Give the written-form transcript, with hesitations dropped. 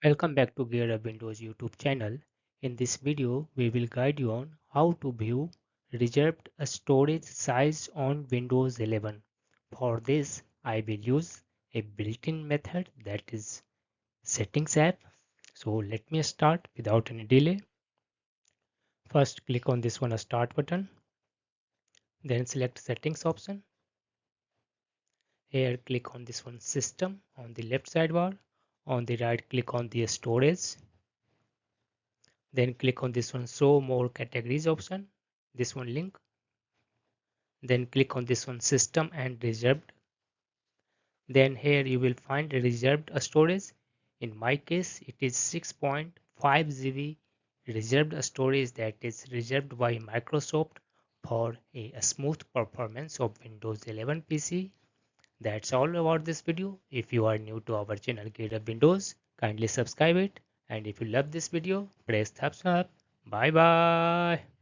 Welcome back to Gear Up Windows YouTube channel. In this video, we will guide you on how to view reserved storage size on Windows 11. For this, I will use a built-in method that is Settings app. So let me start without any delay. First, click on this one Start button. Then select Settings option. Here, click on this one System on the left sidebar. On the right, click on the Storage. Then click on this one Show More Categories option, this one link. Then click on this one System and Reserved. Then here you will find reserved storage. In my case, it is 6.5 GB reserved storage that is reserved by Microsoft for a smooth performance of Windows 11 PC. That's all about this video. If you are new to our channel Gear Up Windows, kindly subscribe it. And if you love this video, press thumbs up. Bye bye.